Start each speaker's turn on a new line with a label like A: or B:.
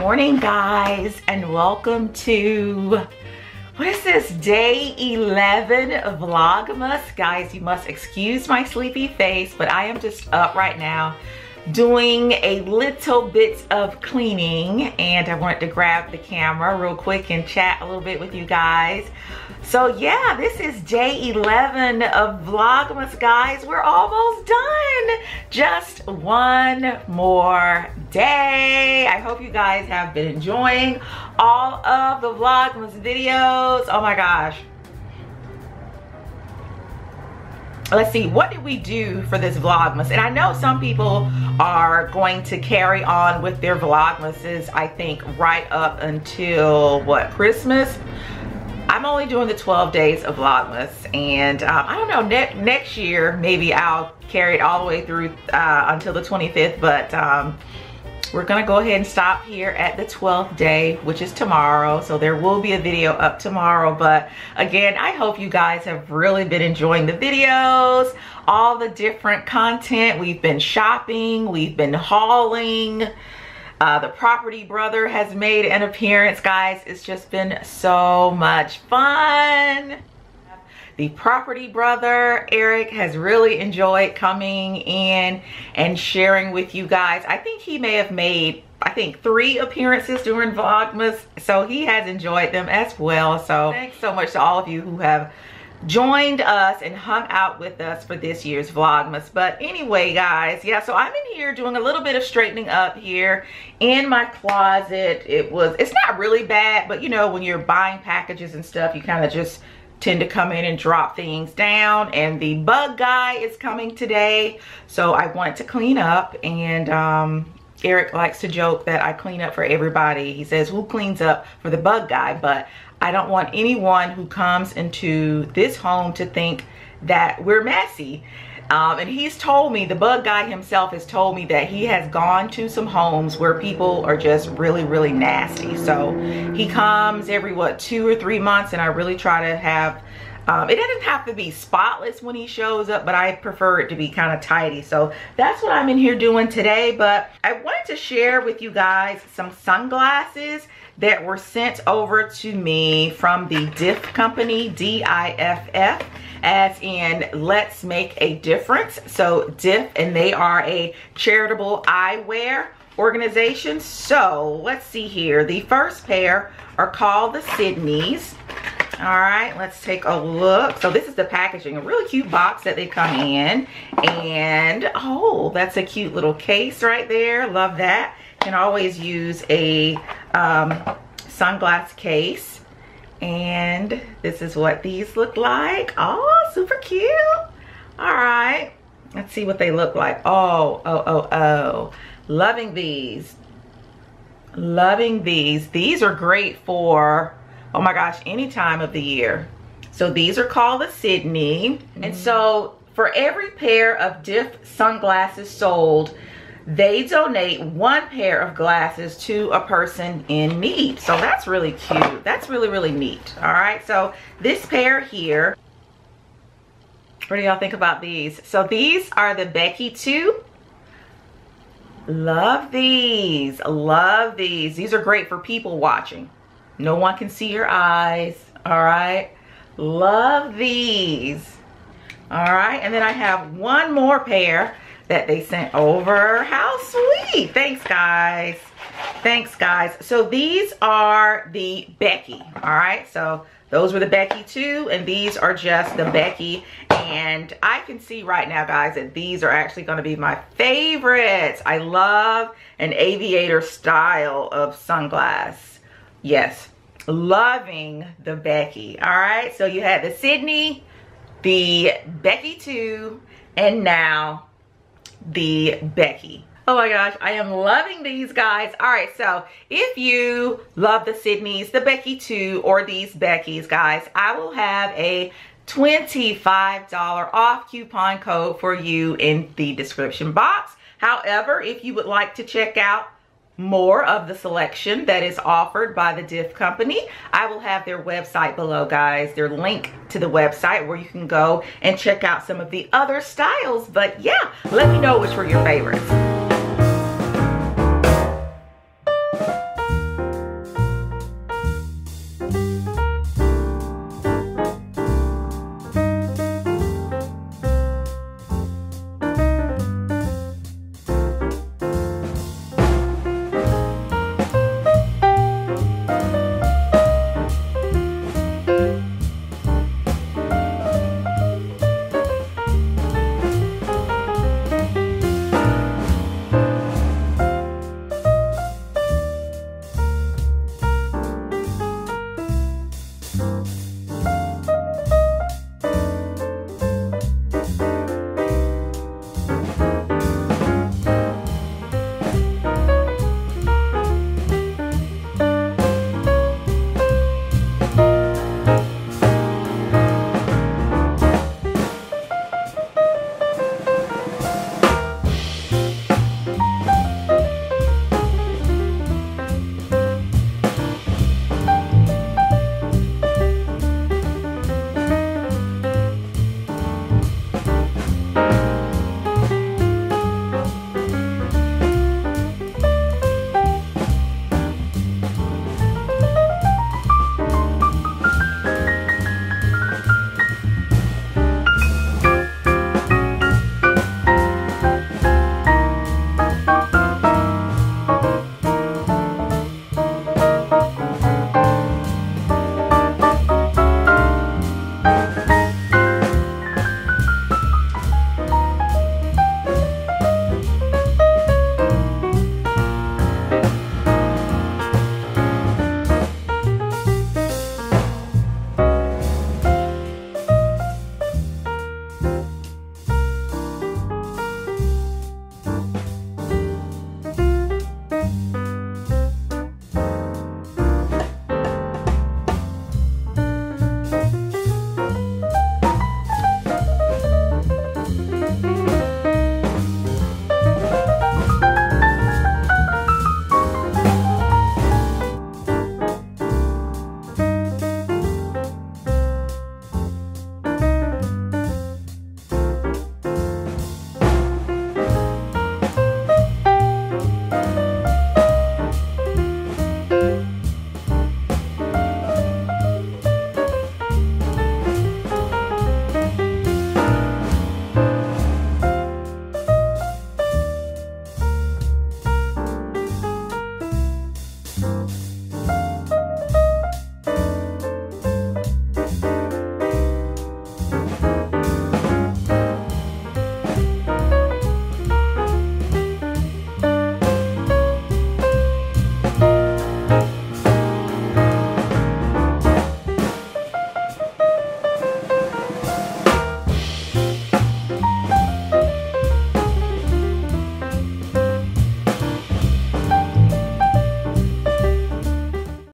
A: morning, guys, and welcome to, what is this, day 11 of Vlogmas. Guys, you must excuse my sleepy face, but I am just up right now doing a little bit of cleaning, and I wanted to grab the camera real quick and chat a little bit with you guys. So yeah, this is day 11 of Vlogmas, guys. We're almost done. Just one more day. I hope you guys have been enjoying all of the Vlogmas videos. Oh my gosh. Let's see, what did we do for this Vlogmas? And I know some people are going to carry on with their Vlogmases, I think, right up until, what, Christmas? I'm only doing the 12 days of Vlogmas, and I don't know, next year maybe I'll carry it all the way through until the 25th, but we're gonna go ahead and stop here at the 12th day, which is tomorrow. So there will be a video up tomorrow, but again, I hope you guys have really been enjoying the videos, all the different content. We've been shopping, we've been hauling. The property brother has made an appearance, guys. It's just been so much fun. The property brother, Eric, has really enjoyed coming in and sharing with you guys. I think he may have made, I think, 3 appearances during Vlogmas, so he has enjoyed them as well. So thanks so much to all of you who have joined us and hung out with us for this year's Vlogmas. But anyway, guys, yeah, so I'm in here doing a little bit of straightening up here in my closet. It's not really bad, but you know, when you're buying packages and stuff, you kind of just tend to come in and drop things down. And the bug guy is coming today, so I want to clean up. And Eric likes to joke that I clean up for everybody. He says, who cleans up for the bug guy? But I don't want anyone who comes into this home to think that we're messy. And he's told me, the bug guy himself has told me that he has gone to some homes where people are just really, really nasty. So he comes every, what, 2 or 3 months, and I really try to have, it doesn't have to be spotless when he shows up, but I prefer it to be kind of tidy. So that's what I'm in here doing today. But I wanted to share with you guys some sunglasses that were sent over to me from the DIFF company, D-I-F-F, as in Let's Make a Difference. So DIFF, and they are a charitable eyewear organization. So let's see here. The first pair are called the Sydneys. All right, let's take a look. So this is the packaging, a really cute box that they come in. And oh, that's a cute little case right there. Love that. Can always use a sunglass case. And this is what these look like. Oh, super cute. All right, let's see what they look like. Oh, loving these. Loving these. These are great for, oh my gosh, any time of the year. So these are called the Sydney. And so for every pair of DIFF sunglasses sold, they donate 1 pair of glasses to a person in need. So that's really cute. That's really, really neat. All right, so this pair here, what do y'all think about these? So these are the Becky 2. Love these. Love these. These are great for people watching. No one can see your eyes. All right, love these. All right, and then I have 1 more pair that they sent over. How sweet. Thanks, guys. Thanks, guys. So these are the Becky. All right, so those were the Becky 2, and these are just the Becky. And I can see right now, guys, that these are actually going to be my favorites. I love an aviator style of sunglass. Yes, loving the Becky. All right, so you had the Sydney, the Becky 2, and now the Becky. Oh my gosh, I am loving these, guys. All right, so if you love the Sydneys, the Becky 2, or these Beckys, guys, I will have a $25 off coupon code for you in the description box. However, if you would like to check out more of the selection that is offered by the DIFF company, I will have their website below, guys. Their link to the website where you can go and check out some of the other styles. But yeah, let me know which were your favorites.